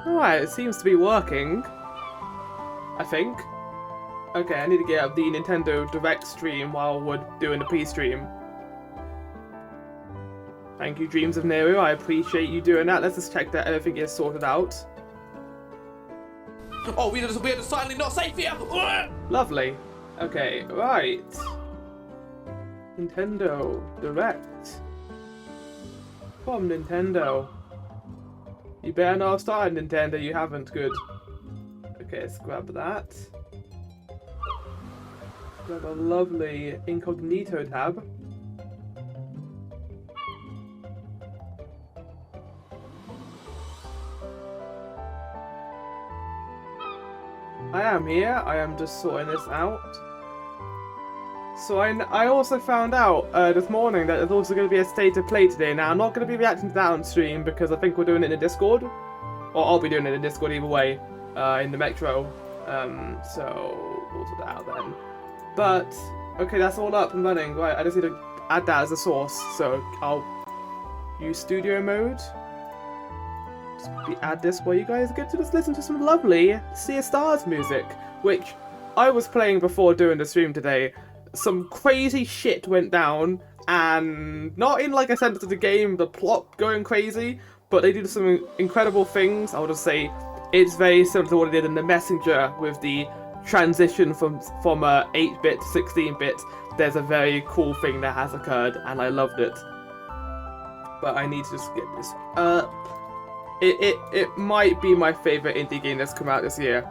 Alright, it seems to be working. I think. Okay, I need to get up the Nintendo Direct stream while we're doing the pre-stream. Thank you, Dreams of Nero. I appreciate you doing that. Let's just check that everything is sorted out. Oh, we're decidedly not safe here! Lovely. Okay, right. Nintendo Direct. From Nintendo. You better not have started Nintendo, you haven't. Good. Okay, let's grab that. Grab a lovely incognito tab. I am here. I am just sorting this out. So I also found out this morning that there's also going to be a state of play today. Now, I'm not going to be reacting to that on stream because I think we're doing it in the Discord. Or I'll be doing it in the Discord either way, in the Metro. So we'll sort that out then. But, okay, that's all up and running. Right, I just need to add that as a source. So I'll use studio mode. Just add this while you guys get to just listen to some lovely Sea of Stars music, which I was playing before doing the stream today. Some crazy shit went down, and not in like a sense of the game, the plot going crazy, but they did some incredible things. I would just say it's very similar to what they did in The Messenger with the transition from 8-bit to 16-bit. There's a very cool thing that has occurred, and I loved it. But I need to just get this up. It might be my favourite indie game that's come out this year.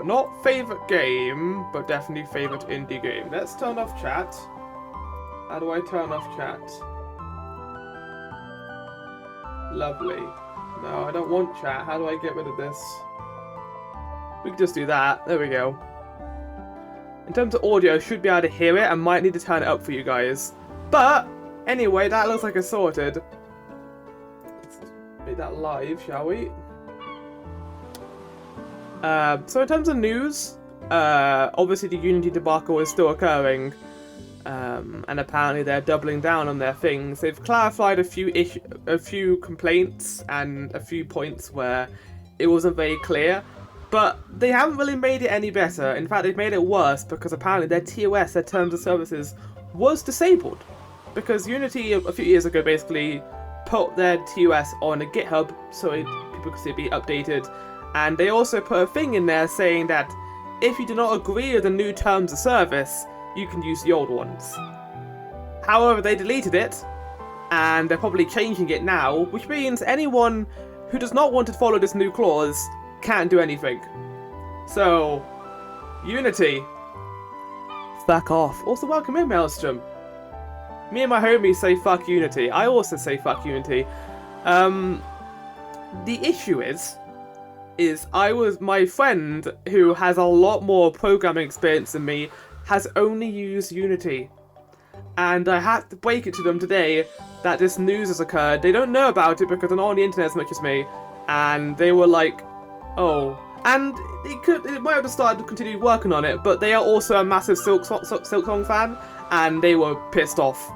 Not favourite game, but definitely favourite indie game. Let's turn off chat. How do I turn off chat? Lovely. No, I don't want chat. How do I get rid of this? We can just do that. There we go. In terms of audio, I should be able to hear it. I might need to turn it up for you guys. But, anyway, that looks like it's sorted. Let's make that live, shall we? So in terms of news, obviously the Unity debacle is still occurring, and apparently they're doubling down on their things. They've clarified a few complaints and a few points where it wasn't very clear, but they haven't really made it any better. In fact, they've made it worse because apparently their TOS, their Terms of Services, was disabled. Because Unity a few years ago basically put their TOS on a GitHub so people could see it be updated. And they also put a thing in there saying that if you do not agree with the new terms of service, you can use the old ones. However, they deleted it, and they're probably changing it now, which means anyone who does not want to follow this new clause can't do anything. So, Unity, fuck off. Also, welcome in, Maelstrom. Me and my homies say fuck Unity. I also say fuck Unity. The issue is my friend, who has a lot more programming experience than me, has only used Unity. And I had to break it to them today that this news has occurred. They don't know about it because they're not on the internet as much as me. And they were like, oh. And it might have just started to continue working on it, but they are also a massive Silksong fan, and they were pissed off.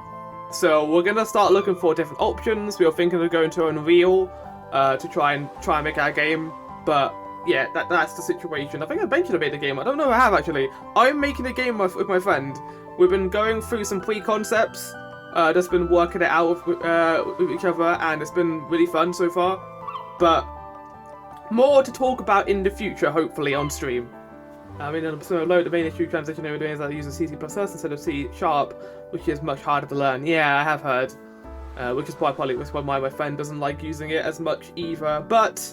So we're going to start looking for different options. We were thinking of going to Unreal to try and make our game. But yeah, that's the situation. I think I mentioned I made a game. I don't know if I have actually. I'm making a game with my friend. We've been going through some pre-concepts. Just been working it out with each other, and it's been really fun so far. But more to talk about in the future, hopefully on stream. I mean, so load the main issue transition we're doing is that I use C++ instead of C#, which is much harder to learn. Yeah, I have heard. Which is why my friend doesn't like using it as much either. But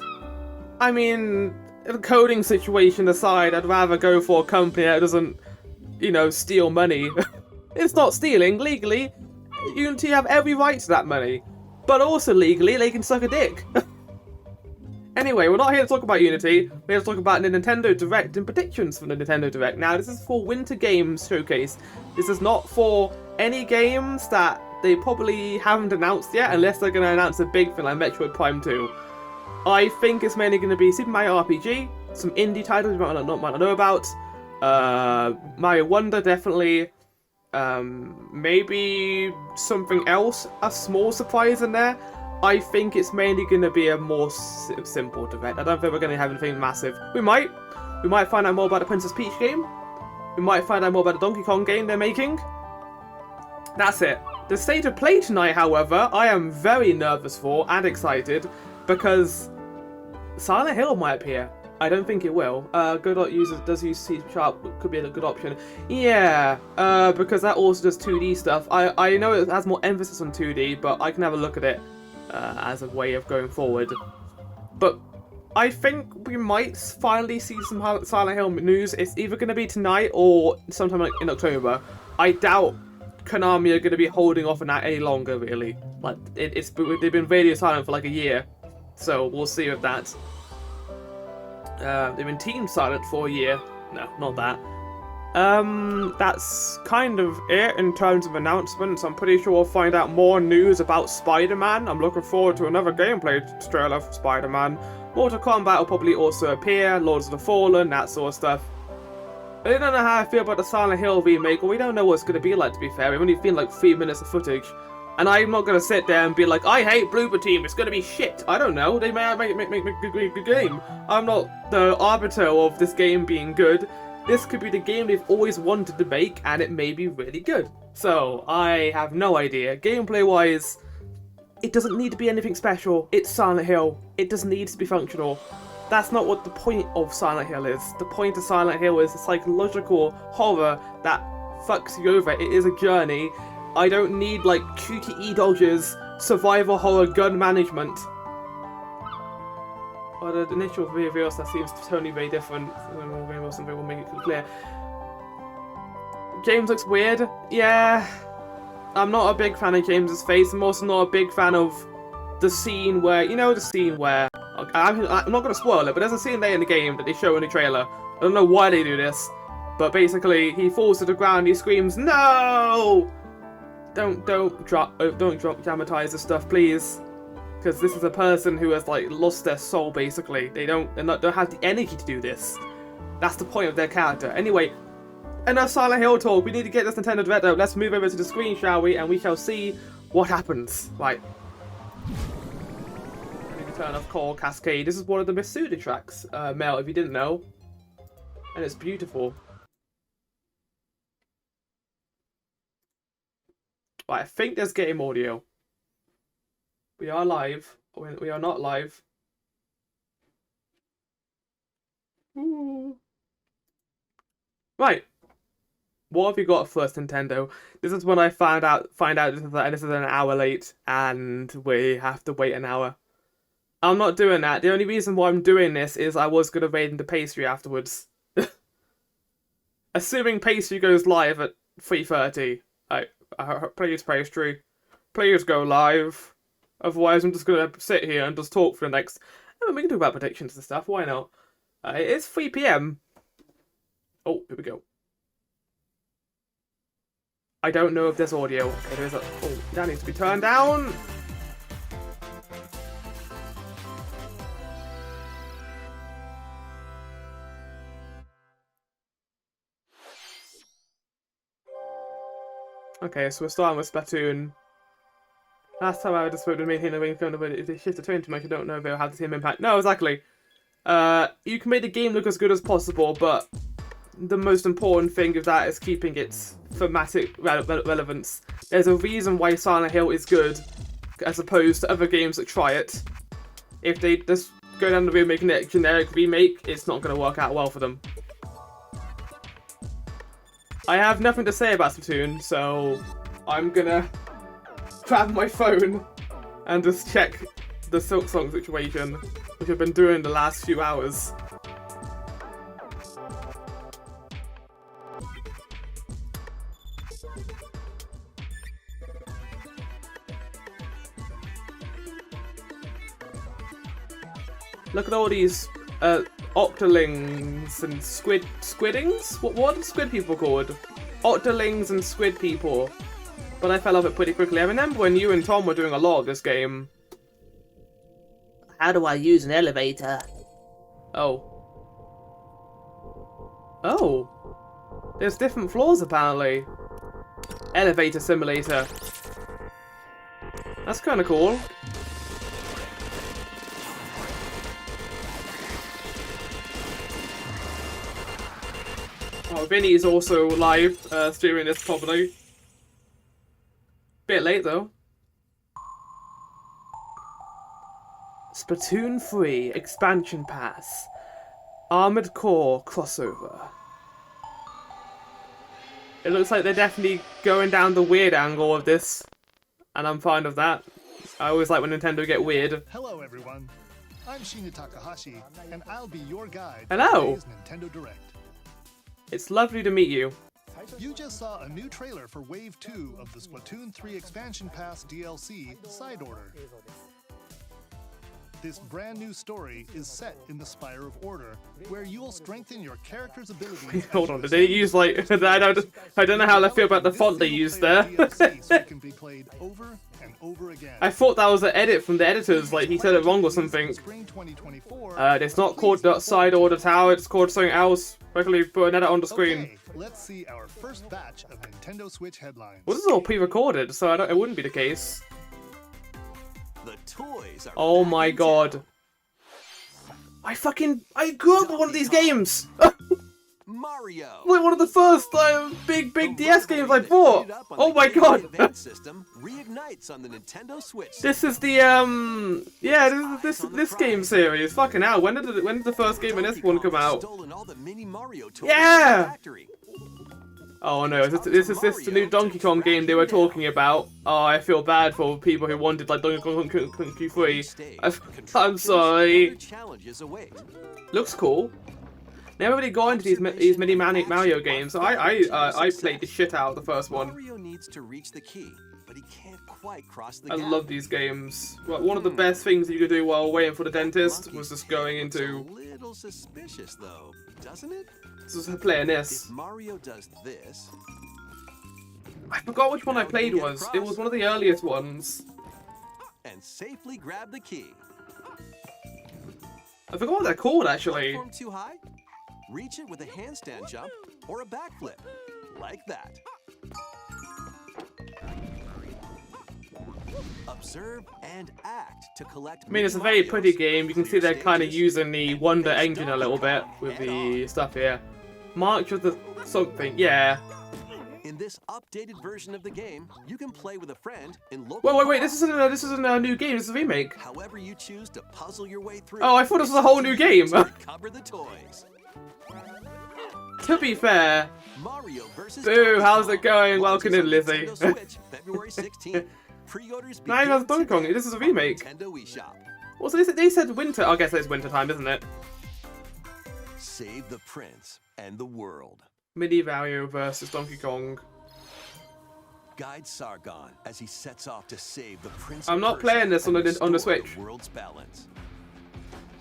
I mean, the coding situation aside, I'd rather go for a company that doesn't, steal money. It's not stealing. Legally, Unity have every right to that money. But also legally, they can suck a dick. Anyway, we're not here to talk about Unity. We're here to talk about the Nintendo Direct and predictions from the Nintendo Direct. Now, this is for Winter Games Showcase. This is not for any games that they probably haven't announced yet, unless they're going to announce a big thing like Metroid Prime 2. I think it's mainly going to be Super Mario RPG, some indie titles you might not know about, Mario Wonder definitely, maybe something else, a small surprise in there. I think it's mainly going to be a more simple direct. I don't think we're going to have anything massive. We might. We might find out more about the Princess Peach game. We might find out more about the Donkey Kong game they're making. That's it. The state of play tonight, however, I am very nervous for and excited because Silent Hill might appear. I don't think it will. Good user does use C# could be a good option. Yeah, because that also does 2D stuff. I know it has more emphasis on 2D, but I can have a look at it as a way of going forward. But I think we might finally see some Silent Hill news. It's either going to be tonight or sometime in October. I doubt Konami are going to be holding off on that any longer, really. Like, they've been radio silent for like a year, so we'll see with that. They've been team silent for a year. No, not that. That's kind of it in terms of announcements. I'm pretty sure we'll find out more news about Spider-Man. I'm looking forward to another gameplay trailer for Spider-Man. Mortal Kombat will probably also appear, Lords of the Fallen, that sort of stuff. I don't know how I feel about the Silent Hill remake. Well, we don't know what it's going to be like, to be fair. We've only seen like 3 minutes of footage. And I'm not going to sit there and be like, I hate Bloober Team, it's going to be shit. I don't know, they may make a good game. I'm not the arbiter of this game being good. This could be the game they've always wanted to make, and it may be really good. So, I have no idea. Gameplay-wise, it doesn't need to be anything special. It's Silent Hill. It doesn't need to be functional. That's not what the point of Silent Hill is. The point of Silent Hill is a psychological horror that fucks you over. It is a journey. I don't need, like, QTE dodges, survival horror gun management. But the initial reveals, that seems totally very different. Something will make it clear. James looks weird. Yeah. I'm not a big fan of James's face. I'm also not a big fan of the scene where, you know, the scene where, I'm not going to spoil it, but there's a scene there in the game that they show in the trailer. I don't know why they do this, but basically he falls to the ground, he screams, "No!" Don't dramatize this stuff, please. Because this is a person who has, like, lost their soul, basically. They don't have the energy to do this. That's the point of their character. Anyway, enough Silent Hill talk. We need to get this Nintendo Direct out. Let's move over to the screen, shall we? And we shall see what happens. Right. I need to turn off Call Cascade. This is one of the Masuda tracks, Mel, if you didn't know. And it's beautiful. Right, I think there's game audio. We are live. We are not live. Ooh. Right. What have you got first, Nintendo? This is when I find out this is an hour late, and we have to wait an hour. I'm not doing that. The only reason why I'm doing this is I was going to raid into Pastry afterwards. Assuming Pastry goes live at 3:30. Please, Pastry. Please go live. Otherwise, I'm just going to sit here and just talk for the next... Oh, we can talk about predictions and stuff. Why not? It is 3 PM. Oh, here we go. I don't know if there's audio. Okay, there is a... Oh, that needs to be turned down. Okay, so we're starting with Splatoon. Last time I just spoke to me, if they shift the tone too much, I don't know if they'll have the same impact. No, exactly. You can make the game look as good as possible, but the most important thing of that is keeping its thematic relevance. There's a reason why Silent Hill is good, as opposed to other games that try it. If they just go down the road making a generic remake, it's not going to work out well for them. I have nothing to say about Splatoon, so I'm gonna grab my phone and just check the Silk Song situation, which I've been doing the last few hours. Look at all these octolings and squiddings? What are squid people called? Octolings and squid people. But I fell off it pretty quickly. I remember when you and Tom were doing a lot of this game. How do I use an elevator? Oh. Oh. There's different floors apparently. Elevator simulator. That's kind of cool. Oh, Vinny is also live streaming this probably. Bit late though. Splatoon 3 Expansion Pass. Armored Core crossover. It looks like they're definitely going down the weird angle of this. And I'm fine with that. I always like when Nintendo get weird. Hello everyone. I'm Shinya Takahashi, and I'll be your guide Hello. for today's Nintendo Direct. It's lovely to meet you. You just saw a new trailer for Wave 2 of the Splatoon 3 Expansion Pass DLC, Side Order. This brand new story is set in the Spire of Order, where you'll strengthen your character's abilities. Hold on, did they use like I don't know how I feel about the font they used there. DLC so can be played over and over again. I thought that was an edit from the editors, like he said it wrong or something. Spring 2024. It's not called Side Order Tower, it's called something else. Quickly put an edit on the screen. Okay, let's see our first batch of Nintendo Switch headlines. Well, this is all pre-recorded, so it wouldn't be the case. The toys are Oh back my in god. town. I grew up with one of these games! Mario. Like one of the first big DS games I bought! Oh my god! System reignites on the Nintendo Switch. This is the yeah, this game series. Fucking hell, when did the first game in this one come out? Stolen all the mini Mario toys Yeah! from the factory. Oh no, this is the new Donkey Kong game they were talking about. Oh, I feel bad for people who wanted like Donkey Kong Country 3. I'm sorry. Challenges await. Looks cool. Never really got into these mini Mario games. I played the shit out of the first one. Mario needs to reach the key, but he can't quite cross the I gap. love these games. Well, one of the best things you could do while waiting for the dentist was just going into It's a little suspicious though, doesn't it? just playing this. If Mario does this, I forgot which one I played was. It was one of the earliest ones. and safely grab the key. I forgot what they're called actually. Platform too high? Reach it with a handstand jump or a backflip, like that. Observe and act to collect. I mean, it's a very pretty game. You can see they're kind of using the Wonder engine a little bit with the stuff here. March of the something, yeah. In this updated version of the game, you can play with a friend in local. Wait, this isn't a new game. This is a remake. However you choose to puzzle your way through. Oh, I thought this was a whole new game. Cover the toys. To be fair, Mario versus. boo, how's it going? Welcome in, Lizzie. Nintendo Switch, February 16th. Pre-orders Now begin you have Donkey Kong. today This is a on remake. Nintendo eShop. Also, they said winter. I guess it's winter time, isn't it? Save the prince and the world. Mini Mario versus Donkey Kong. Guide Sargon as he sets off to save the prince. I'm of not Persia playing this on and the restore Switch. The world's balance.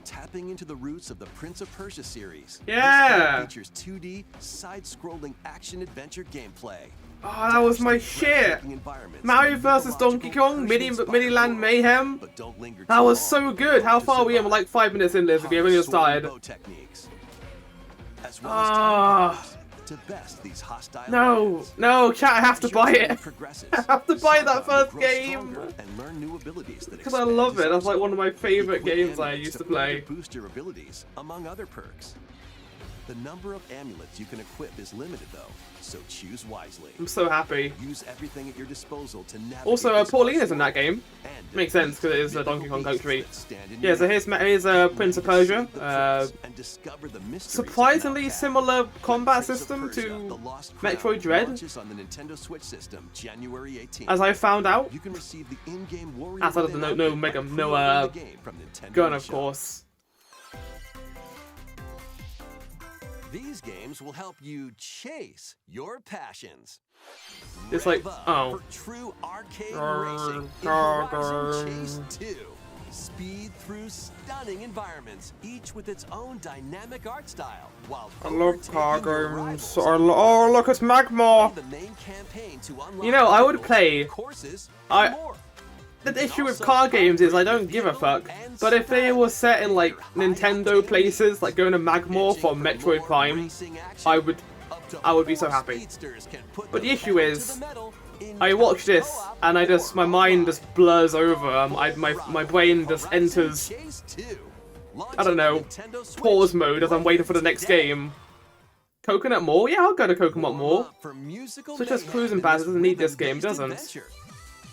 Tapping into the roots of the Prince of Persia series. Yeah. This game features 2D side-scrolling action-adventure gameplay. Oh, that was my shit. Environments, Mario versus Donkey Kong, Mini Land Mayhem. but don't linger That too was long so good. How to far are we in? We're survive. like 5 minutes in this. We haven't even started. Bow techniques, as well Ah. as time to best these hostile No, weapons. no, chat, I have to As your buy journey it. progresses, I have to buy that Sargon first will grow game. stronger and learn new abilities that Because I expand love his it. That's like arsenal. one of my favorite Equip games I amulets used to further play. Boost your abilities, among other perks. The number of amulets you can equip is limited, though, so choose wisely. I'm so happy. Use everything at your disposal to navigate. Also, this Paulina's in arsenal that game. and Makes sense because it is a mythical Donkey Kong beasts Country. that stand in Yeah, your so way. here's Prince of Persia. Save the prince and discover the mysteries of Surprisingly Malkav. similar combat Prince of system Persia, to The Lost Crown Metroid Dread, launches on the Nintendo Switch system January 18th. as I found out. You can receive the in-game Warrior Outside of the Within no update Mega, by no pre-ordering the game from Nintendo gun, of eShop. course. These games will help you chase your passions. It's like, Rev up oh. for true arcade Grr, racing in grr, Horizon grr. Chase 2. Speed through stunning environments, each with its own dynamic art style, while I love car overtaking your games. rivals. Oh, look, it's Magma. The main campaign to unlock You know, I would vehicles, play- courses, I- and more. The issue with car games is I don't give a fuck. But if they were set in like Nintendo places, like going to Magmore for Metroid Prime, I would be so happy. But the issue is, I watch this and my mind just blurs over. My brain just enters, I don't know, pause mode as I'm waiting for the next game. Coconut Mall? Yeah, I'll go to Coconut Mall. For musical Such as mayhem Cruising in Pass this doesn't need this game, rhythm-based doesn't. adventure.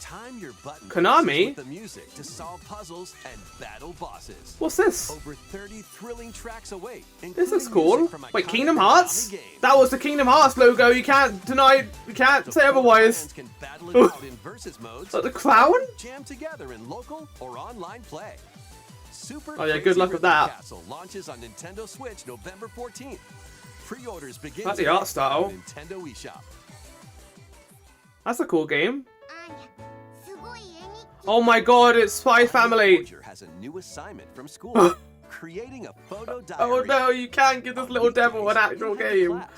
Time your button Konami? with the music to solve puzzles and battle bosses. What's this? Over 30 thrilling tracks await. This is including cool. music from Wait, iconic Kingdom Hearts? Konami games. That was the Kingdom Hearts logo. You can't deny. You can't The say four otherwise. fans can battle it out in versus modes. Like the clown? Jam together in local or online play. Super Oh yeah, Crazy good luck with Rhythm that. Castle launches on Nintendo Switch November 14th. Pre-orders begin That's the today art style. on Nintendo eShop. That's a cool game. Oh my god, it's Spy Family. Roger has a new assignment from school. Creating a photo diary. Oh no, you can't give this little devil an actual You have game. class,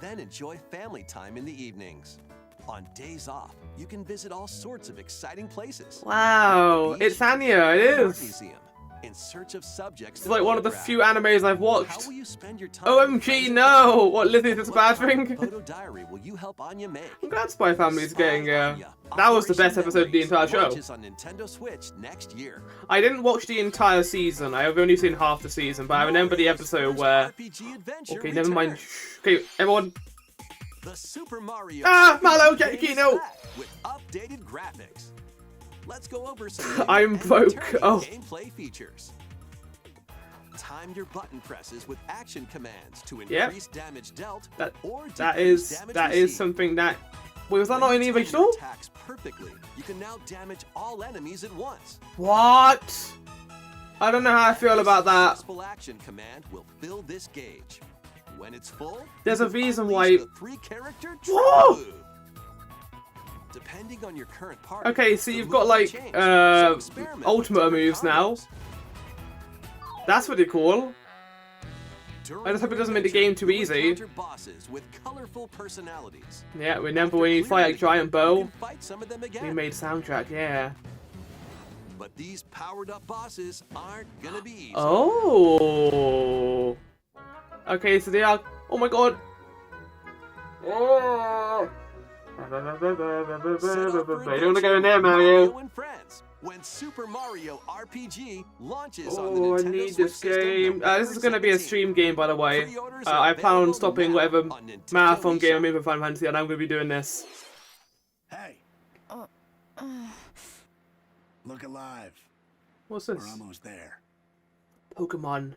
then enjoy family time in the evenings. On days off, you can visit all sorts of exciting places. Wow, The beach, it's Anya, it an art is. museum, in search of subjects. It's like one of the few animes I've How watched. will you spend your time? OMG, no! What, Lizzie, is this a bad thing? Photo diary will you help Anya make? I'm glad Spy Family's getting, Anya, that was the best Operation episode of the entire Memories show. launches on Nintendo Switch next year. I didn't watch the entire season, I've only seen half the season, but I remember the episode where... RPG adventure Okay, never mind. returns. Shh. Okay, everyone... The Super Mario Ah, RPG Mallow, game Jackie, is no. back with updated graphics. Let's go over some I'm new and broke. returning Oh. gameplay features. Time your button presses with action commands to Yep. increase damage dealt That or that decrease is damage that is received. something that... Wait, was that When not in the you time your original? attacks perfectly, you can now damage all enemies at once. What? I don't know how I feel about that. Successful action command will fill this gauge. When it's full, There's you a can reason unleash why- the three-character Whoa! triple move. Depending on your current party, Okay, so the you've move got will like change, so experiment with ultimate different moves now. combos. That's pretty cool. During I just hope it your doesn't make the adventure, game too you'll easy. encounter bosses with colorful personalities. Yeah, remember After when you fight clearing a the giant game, you bow? can fight some of them We again. made soundtrack, yeah. But these powered-up bosses aren't gonna be easy. Oh. Okay, so they are. Oh my god. Oh. Set I off for don't want to go in there, Mario. and Friends when Super Mario RPG launches on the Oh, I Nintendo need Switch this system game. This is November going to be a 17th. stream game, by the way. Pre-orders I are plan on available stopping now whatever on Nintendo marathon game I'm eShop. in for Final Fantasy, and I'm going to be doing this. Hey, look alive. What's We're this? almost there. Pokemon.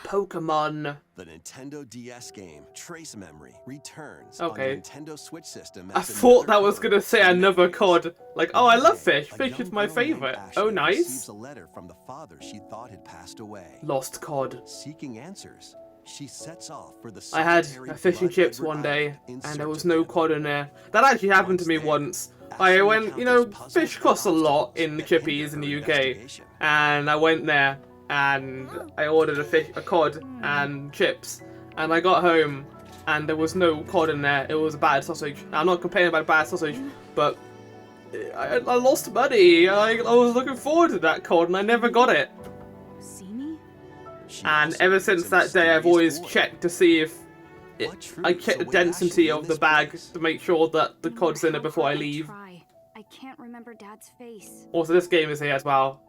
Pokemon. The Nintendo DS game Trace Memory returns Okay. on the Nintendo Switch system. I as thought another that was code going to say for another memories. COD. Like, oh, I love fish. A Fish is young my girl named favorite. Ashley Oh, nice. receives a letter from the father she thought had passed away. Lost COD. Seeking answers, she sets off for the I had solitary a fish and Blood chips Edward one day, Island in and there search was of no them. COD in there. That actually happened to me once. I went, you know, fish costs a lot in the Chippies in the UK, and I went there and I ordered a COD and chips, and I got home and there was no COD in there. It was a bad sausage. I'm not complaining about bad sausage, but I lost money. I was looking forward to that COD and I never got it. See me? She And also ever meets since a that day, I've mysterious always boy. checked to see if What I truths check the await density Ashley in of the this bag place? to make sure that the No COD's in matter it before how I hard leave. try, I can't remember Dad's face. Also, this game is here as well.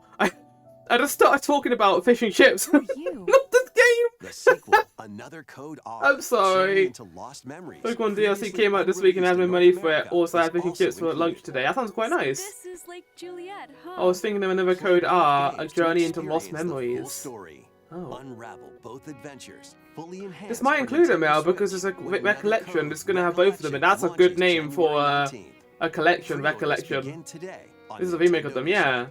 I just started talking about fish and chips. Who are you? Not this game! The sequel, Another Code R. I'm sorry. journey into lost memories. Pokemon DLC Previously came out this week and I had my unreleased in money North for it. America, Also, I had is fish and chips for also lunch included. today. That sounds quite nice. This is Lake Juliet, huh? I was thinking of another Play Code both R, a games to journey into lost experience the full memories. story. Oh. Unravel both adventures, fully enhanced. This might on include it Nintendo now Switch because it's a with Another recollection. Code It's going to have both of them, and that's a good launches name for January 19th. a collection, Pre-orders recollection. begin today on This is a remake of Nintendo them, eShop. yeah.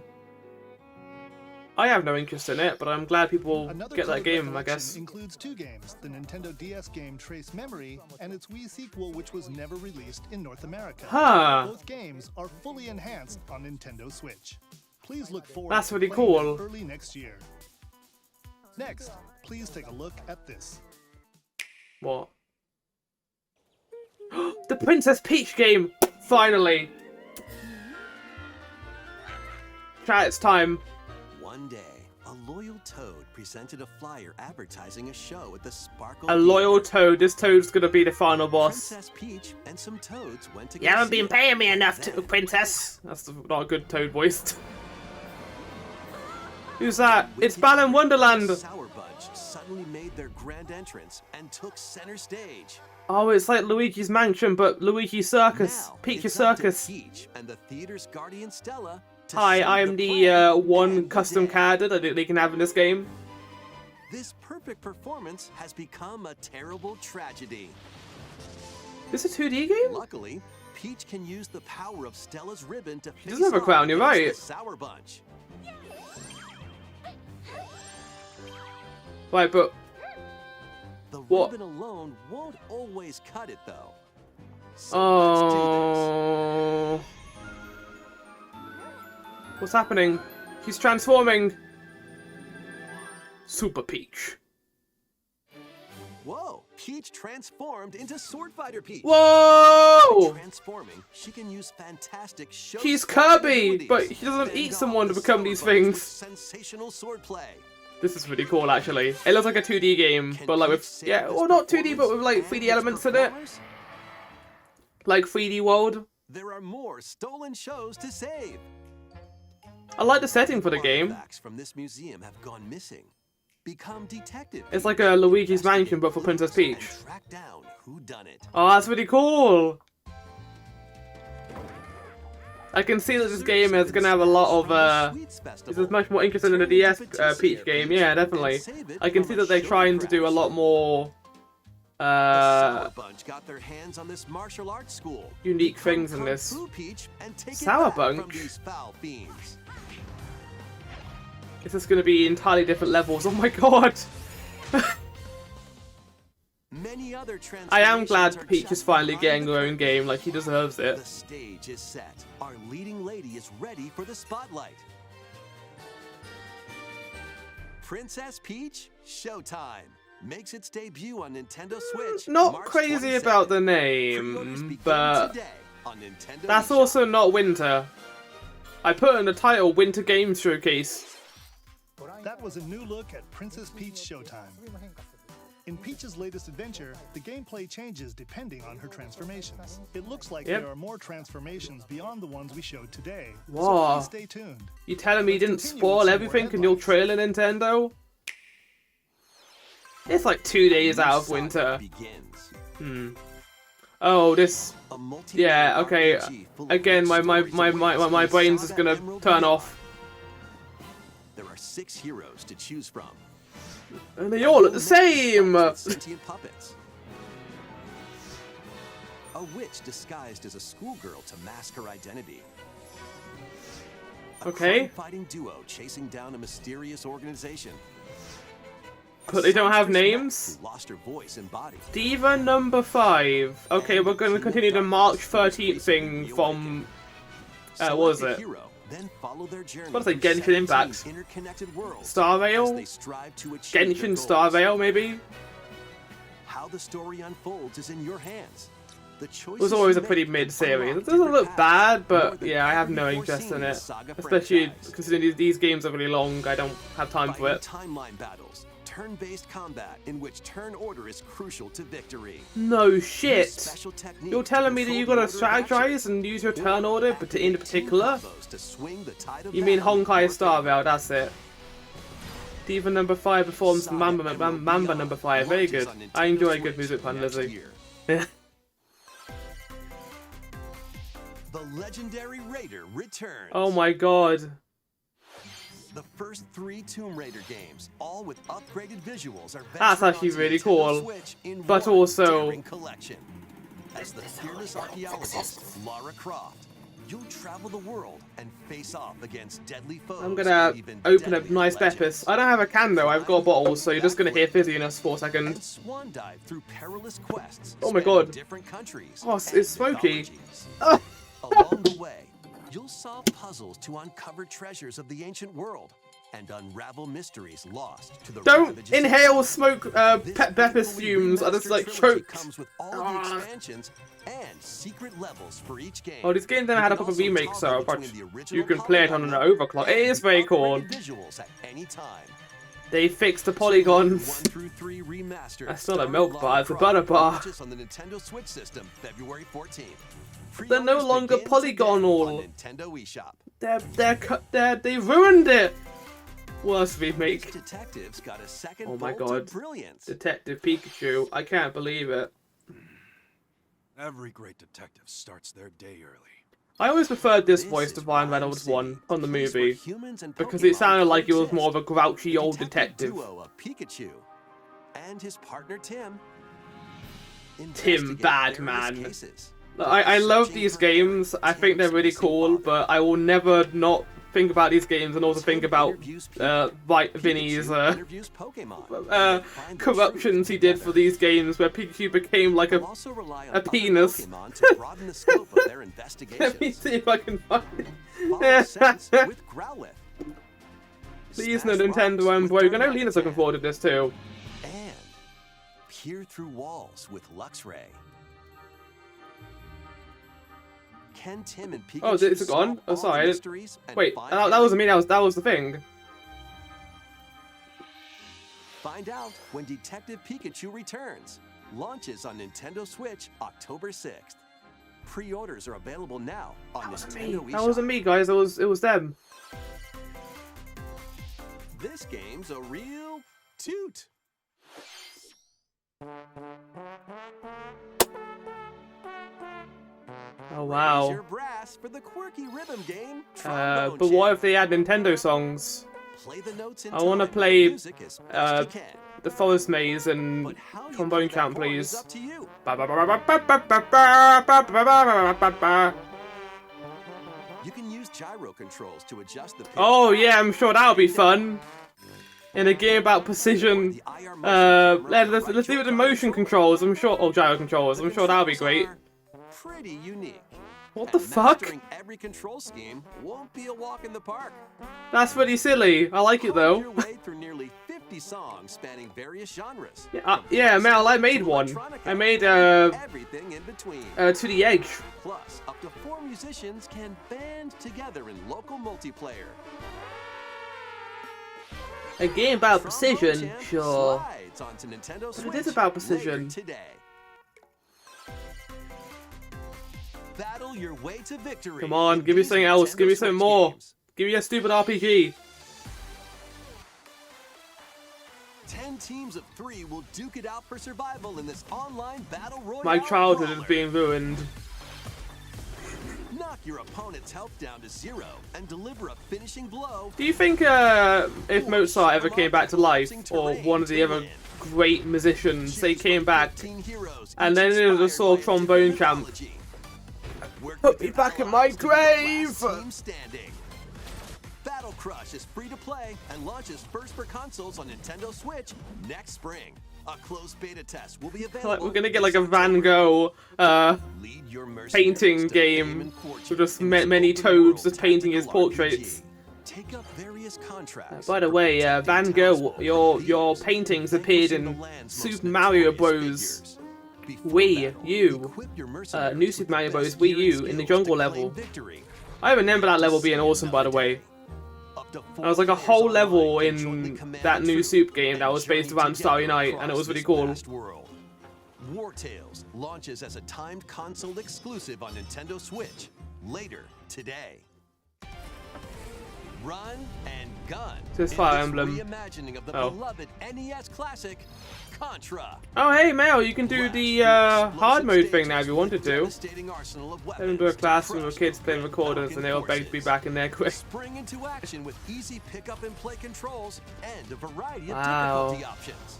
I have no interest in it, but I'm glad people Another get that Code game, I Recollection guess. includes two games, the Nintendo DS game Trace Memory and its Wii sequel which was never released in North America. Huh. Both games are fully enhanced on Nintendo Switch. Please look forward That's to really playing them cool. early next year. Next, please take a look at this. What? The Princess Peach game! Finally! Chat, it's time. One day, a loyal toad presented a flyer advertising a show at the Sparkle. A loyal Theater. toad. This toad's gonna be the final boss. Princess Peach and some toads went to You go haven't see been it. paying me enough, Then, Princess. That's not a good toad voice. Who's that? It's Balan Wonderland! Sour Bunch suddenly made their grand entrance and took center stage. Oh, it's like Luigi's Mansion, but Luigi's Circus. Now, Peach's it's up to Circus. Peach and the theater's guardian Stella to Hi, save I am the planet one and custom the day. character that they can have in this game. This perfect performance has become a terrible tragedy. This is a 2D game? Luckily, Peach can use the power of Stella's ribbon to face doesn't have a off crown, you're against right. the Sour Bunch. Right, but The What? ribbon alone won't always cut it, though. So let's do oh, what's happening? She's transforming. Super Peach. this. Whoa! Peach transformed into Sword Fighter Peach. Whoa! Transforming, she can use fantastic show. She's Kirby, but she doesn't Fend eat off someone to the become Sour these Bunch with things. Sensational swordplay. This is really cool, actually. It looks like a 2D game, Can but like Peach with save yeah, this well not 2D, but with like performance 3D and elements its in it, performers? like 3D world. There are more stolen shows to save. I like the setting for the game. Artifacts from this museum have gone missing. Become detective. It's like a Luigi's Mansion, but for Princess Investigate Peach. and track down who done it. Oh, that's really cool. I can see that this game is gonna have a lot of this is much more interesting than the DS Peach game. Yeah, definitely. I can see that they're trying to do a lot more Sour Bunch got their hands on this martial arts school. unique Become things in Kung this. Fu Peach and take Sour it back Bunch? from these foul fiends. This is gonna be entirely different levels. Oh my god. Many other I am glad transformations are Peach is just finally behind getting the her own curtain. game. Like, she deserves it. The stage is set. Our leading lady is ready for the spotlight. Princess Peach Showtime makes its debut on Nintendo Switch. Not March crazy 27th. about the Pre-orders name, begin but today on Nintendo that's eShop. also not winter. I put in the title Winter Games Showcase. That was a new look at Princess Peach Showtime. In Peach's latest adventure, the gameplay changes depending on her transformations. It looks like Yep. there are more transformations beyond the ones we showed today. Whoa. So please stay tuned. You telling me you didn't Continue with spoil some more everything in your headlines. trailer, Nintendo? It's like 2 days out of Saga winter. begins. Oh, this. A multiplayer Yeah, okay. RPG full of Again, rich my stories awaits in brain's Saga just gonna Emerald turn Beyond. off. There are 6 heroes to choose from. And they all look the same! With sentient puppets. A witch disguised as a schoolgirl to mask her identity. A Okay. crime-fighting duo chasing down a mysterious organization. But they don't have Sorceress names? who lost her voice and body. Diva number 5. Okay, we're gonna continue the March 13th thing from. What was Select a it? hero, then follow their journey What is it, through Genshin 17 Impact? interconnected worlds Star as Rail? they strive to achieve their Genshin goals. Star Rail, maybe? How the story unfolds is in your hands. The It was always a pretty mid-series. It doesn't look bad, but yeah, I have no interest in it. Especially considering these games are really long, I don't have time for it. Timeline battles, turn-based combat in which turn order is crucial to victory. No Use shit! special techniques You're to telling me that control you the gotta order of action. strategize and use your turn Or order, but in activate team particular? combos to swing the tide of You mean battle in Honkai your Star favor. Rail, that's it. Diva number 5 performs Saga Mamba Emerald number Beyond 5. Very launches good. on I Nintendo enjoy a Switch good music pun, next Lizzie. year. Yeah. The legendary Raider returns. Oh my god. The first 3 Tomb Raider games, all with upgraded visuals, are That's venturing actually onto really Nintendo cool. Switch in But one also- daring collection. As the fearless archaeologist Lara Croft, you'll travel the world and face off against deadly foes. I'm gonna and even open a deadlier nice legends. Beppis. I don't have a can though, I've got a bottle, so you're just gonna hear fizziness for a second. And swan dive through perilous quests. Oh my spanning god. Different countries. Oh, it's and smoky. mythologies. Ah. Along the way, you'll solve puzzles to uncover treasures of the ancient world and unravel mysteries lost to the Don't ravages of inhale time. smoke, This Beppis beautifully fumes. I just remastered like trilogy choked. comes with all the Ah. expansions and secret levels for each game. Oh, this game then You had a can proper also remake, so toggle but between the you original can play it on an polygon overclock. and It is very cool. upgraded visuals at any time. They fixed the One polygons. through 3 remastered. That's not a starring milk Lara bar, it's a Croft butter bar. launches on the Nintendo Switch system February 14th. They're no Pre-orders longer begin polygonal. today on Nintendo eShop. They ruined it. What else did we make? Detectives got a second Oh my bolt god. of brilliance. Detective Pikachu. I can't believe it. Every great detective starts their day early. I always preferred this This voice to is Ryan Rhyme Reynolds City, one from the place where movie. humans and Because it Pokemon sounded like it was coexist. more of a grouchy old Detective detective. duo of Pikachu and his partner Tim. Tim investigate various Badman. cases. I love Searching these for games. I think they're Tim's really missing cool, father. but I will never not think about these games and also think Tim about interviews people. Vinny's Pikachu interviews Pokemon. and they find the corruptions truth he did for together. these games, where Pikachu became like They'll a. also rely on a other penis. Pokemon to broaden the scope of their Let me investigations. see if I can find Follow it. Sense with Growlithe. Please, Smash no rocks Nintendo with Embrace. I know Darmanitan. Lena's looking forward to this too. And peer through walls with Luxray. Can Tim and Pikachu Oh, is it gone? solve Oh, all sorry, I the didn't- mysteries and Wait, find that Harry? wasn't me. That was the thing. Find out when Detective Pikachu returns. Launches on Nintendo Switch October 6th. Pre-orders are available now on Nintendo eShop. That wasn't me, guys. It was them. This game's a real toot. Oh Raise wow. your brass for the quirky rhythm game. But what if they add Nintendo songs? Play the notes in I wanna time. play, Music as best you can. The Forest Maze and But how you Trombone play that Chant, chord please. is up to you. You can use gyro controls to adjust the pitch. Oh yeah, I'm sure that'll be fun. In a game about precision, The IR motion camera let's right leave it your to motion controls. I'm sure, or gyro controls. The I'm sure that'll be controls great. are Pretty unique. What the And fuck? mastering every control scheme won't be a walk in the park. That's pretty silly. I like it Hone though. your way through nearly 50 songs spanning various genres. Yeah, Mel, I made one. I made everything in between. To the Edge. Plus, up to 4 musicians can band together in local multiplayer. A game about Trombone precision, Champ sure. slides onto Nintendo But Switch it is about later precision. today. Battle your way to victory. Come on, with give me these something else. Nintendo Give me something Switch more. games. Give me a stupid RPG. 10 teams of 3 will duke it out for survival in this online battle royale. My childhood is brawler. being ruined. Knock your opponent's health down to 0 and deliver a finishing blow. Do you think if Mozart ever came back to life, or one of the other great musicians, they came back, and then it was a trombone champ? Put me back in my grave! Battle Crush is free to play and launches first for consoles on Nintendo Switch next spring. A closed beta test will be available. Like, we're gonna get like a Van Gogh Lead your mercenaries painting to game fame and fortune with just in this many open toads world just painting his tactical portraits. RPG. Take up various contracts. By the way, Van Gogh, your paintings appeared in Super Mario Bros. Wii U, New Super Mario Bros. Wii U in the jungle level. I remember that level being awesome, by the way. There was like a whole level in that new Soup game that was based around Starry Night, and it was really cool. War Tales launches as a timed console exclusive on Nintendo Switch later today. Run and Gun. This in Fire this Emblem. reimagining of the Oh. beloved NES classic Contra. Oh hey Mel, you can do the hard mode thing now if you wanted to. Let them do a classroom of kids playing recorders and they all beg to be back in there quick. Spring into action with easy pick up and play controls and a variety of Wow. difficulty options.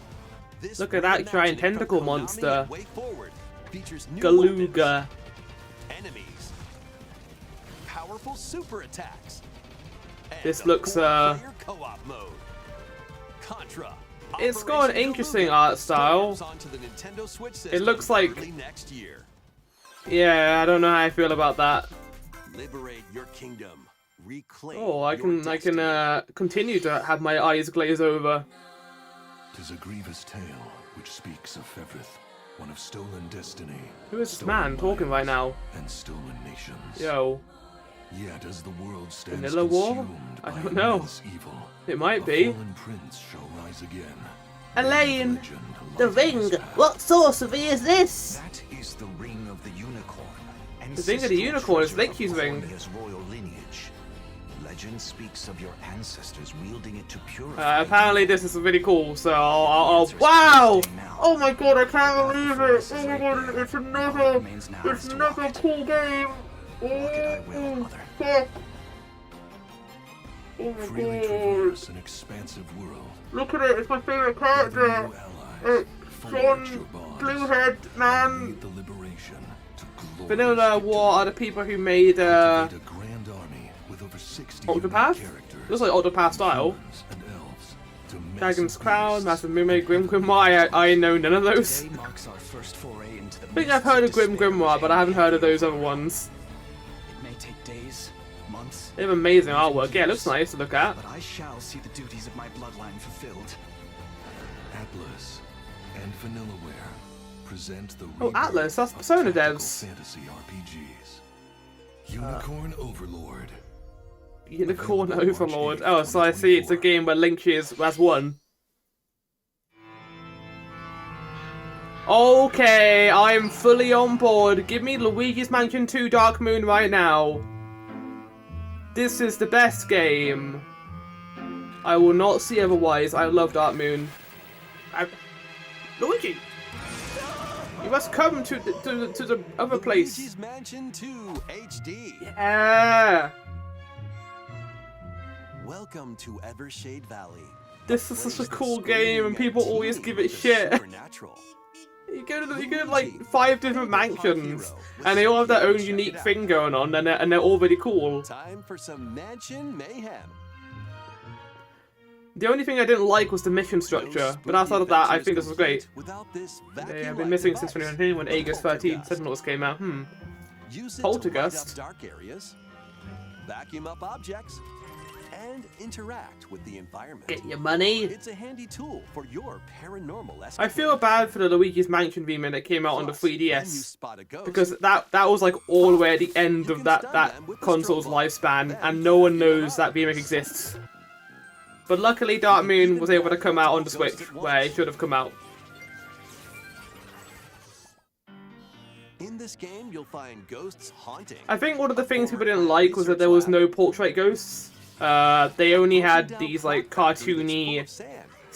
This Look at that giant reimagining from tentacle Konami monster. and WayForward features new weapons, Galuga. enemies, powerful super attacks. and This a looks, four-player co-op mode. Contra. It's got an Operation interesting Galuga art style. slams onto the Nintendo Switch It system looks like, early next year. yeah, I don't know how I feel about that. Liberate your kingdom. Reclaim Oh, I your can destiny. continue to have my eyes glaze over. 'Tis a grievous tale which speaks of Fevrith, one of stolen destiny. Who is this stolen man talking right now? And stolen nations. Yo, Yet as the world stands Vanilla War? consumed I by don't know. immense evil, it might a be. fallen prince shall rise again. Elaine, Legend the lights his ring. path. What sorcery is this? That is the ring of the unicorn. The ring of the unicorn is Lakey's ring. His royal lineage. Legend speaks of your ancestors wielding it to purify. Apparently this is really cool, so I'll wow! Oh my god, I can't believe it! Oh my god, it's another cool game! Oh my Freely god! traverse an expansive world. Look at it, it's my favorite character! New allies. Forge your John bonds. Bluehead, man! Lead the liberation to glory. Vanilla War are the people who made Cultivate a grand army with over 60 unique Octopath? characters. Looks like Octopath style. Humans and elves to Dragon's massive Crown, beasts. Massive Mermaid, Grim Grimoire, I know none of those. Today marks our first foray into the I think I've heard of Grim Grimoire, but I haven't heard of those other ones. It may take days, months, They have amazing artwork. Yeah, it looks nice to look at. but I shall see the duties of my bloodline fulfilled. Atlas and Vanillaware present the Oh, rebirth Atlas, that's of Persona tactical devs. fantasy RPGs. Unicorn Overlord. Unicorn Overlord. Oh, so I see it's a game where Link is as one. Okay, I'm fully on board. Give me Luigi's Mansion 2 Dark Moon right now. This is the best game. I will not see otherwise. I love Dark Moon. Luigi! You must come to the other place. Luigi's Mansion 2 HD. Yeah! Welcome to Evershade Valley. This is such a cool game and people always give it shit. Supernatural. You go to like 5 different mansions and they all have their own unique thing going on and they're all really cool. Time for some mansion mayhem. The only thing I didn't like was the mission structure, but outside of that, I think this was great. Without this Yeah, I've been missing since 2019 when Aegis 13 Sentinels came out. Use it Poltergeist. to light up dark areas, vacuum up objects, and interact with the environment. Get your money. It's a handy tool for your paranormal escapade. I feel bad for the Luigi's Mansion remake that came out on the Plus, when you 3DS. spot a ghost, Because that was like all the way at the end of that console's lifespan, and no one knows that remake exists. But luckily, Dark Moon was able to come out on the Switch, where it should have come out. in this game, you'll find ghosts haunting. I think one of the things people didn't like was that there was no portrait ghosts. They only had these like cartoony,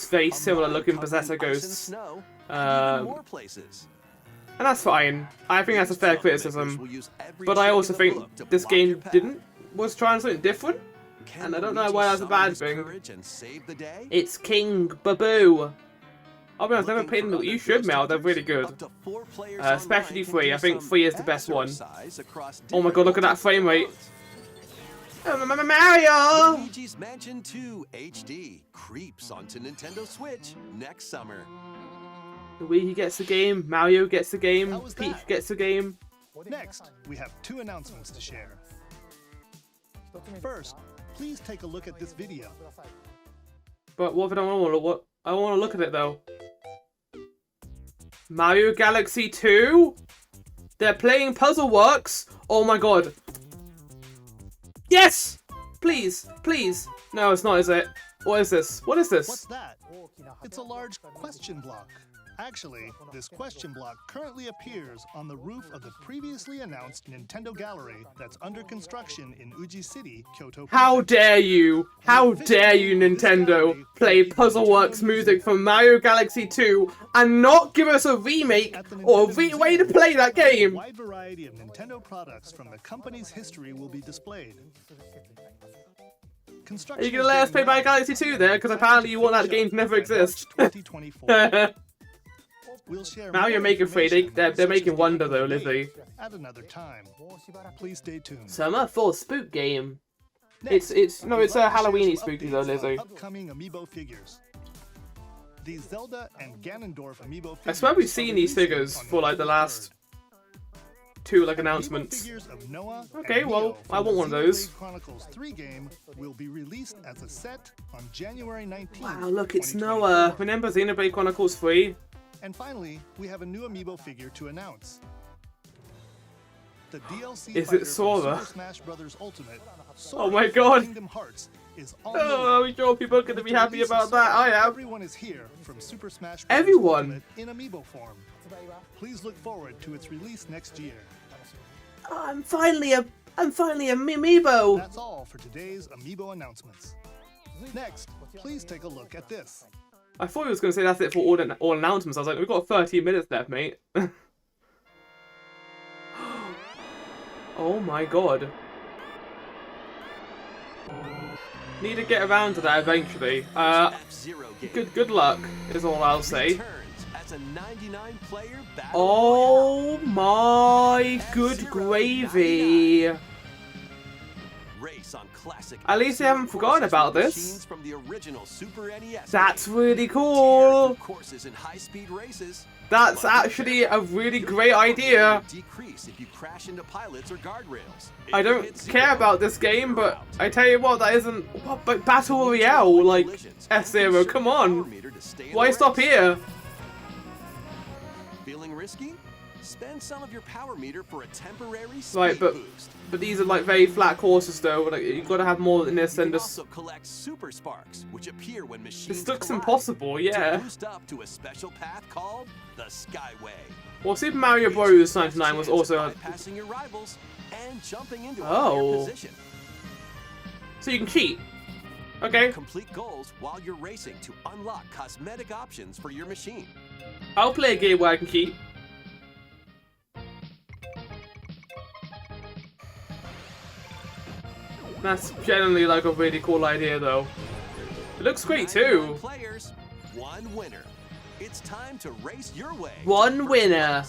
very similar looking possessor ghosts. And that's fine. I think that's a fair criticism. But I also think this game was trying something different. And I don't know why that's a bad thing. It's King Baboo. I'll be honest, I've never played them. You should, Mel. They're really good. Especially 3. I think 3 is the best one. Oh my god, look at that frame rate. Mario! Luigi's Mansion 2 HD creeps onto Nintendo Switch next summer. Luigi gets the game, Mario gets the game, Peach gets the game. Next, we have 2 announcements to share. First, please take a look at this video. But what if I don't want to look? I want to look at it though. Mario Galaxy 2? They're playing Puzzle Works? Oh my god. Yes! Please, please. No, it's not, is it? What is this? What is this? What's that? It's a large question block. Actually, this question block currently appears on the roof of the previously announced Nintendo Gallery that's under construction in Uji City, Kyoto. How dare you? How dare you, Nintendo, play Puzzle Works music from Mario Galaxy 2 and not give us a remake or a way to play that game? A wide variety of Nintendo products from the company's history will be displayed. Are you gonna let us play Mario Galaxy 2 there? Because apparently you want that game to never exist. 2024. We'll share Mario more Maker 3, information they're making wonder though, Lizzie. at another time. Please stay tuned. Summer for Spook Game. Next, It's we'd like to share Halloweeny some spooky though, updates Lizzie. on upcoming amiibo figures. The Zelda and Ganondorf amiibo figures I swear we've seen these figures on for like the November last 3rd. 2 like Amiibo announcements. figures of Noah Okay, and well, Neo I from want one of the those. Xenoblade Chronicles 3 game will be released as a set on January 19th. Wow, look, it's 2024. Noah. Remember Xenoblade Chronicles 3? And finally, we have a new amiibo figure to announce. The DLC Is fighter it from Sora? Super Smash Bros. Ultimate, Oh my Sora god. Kingdom Hearts, is all Oh, I'm sure people are going to be happy about that. I am. Everyone is here from Super Smash Bros. Everyone? Ultimate in amiibo form. Please look forward to its release next year. I'm finally a amiibo. That's all for today's Amiibo announcements. Next, please take a look at this. I thought he was going to say that's it for all announcements. I was like, we've got 13 minutes left, mate. Oh my god. Need to get around to that eventually. Good luck is all I'll say. Oh my good gravy. At least they haven't forgotten about this. That's really cool. That's actually a really great idea. I don't care about this game, but I tell you what, that isn't... What, but Battle Royale, like, F-Zero, come on. Why stop here? Feeling risky? Spend some of your power meter for a temporary speed Right, boost. but these are like very flat courses though. Like you've got to have more than this than just. Also collect super sparks, which appear when machines This looks collide, impossible, yeah. to boost up to a special path called the Skyway. Well, Super Mario Bros. 99 was also. Passing your rivals and jumping into a Oh. higher position. So you can cheat. Okay. Complete goals while you're racing to unlock cosmetic options for your machine. I'll play a game where I can cheat. That's generally like a really cool idea though. It looks great too. Players, one winner. It's time to race your way. One winner.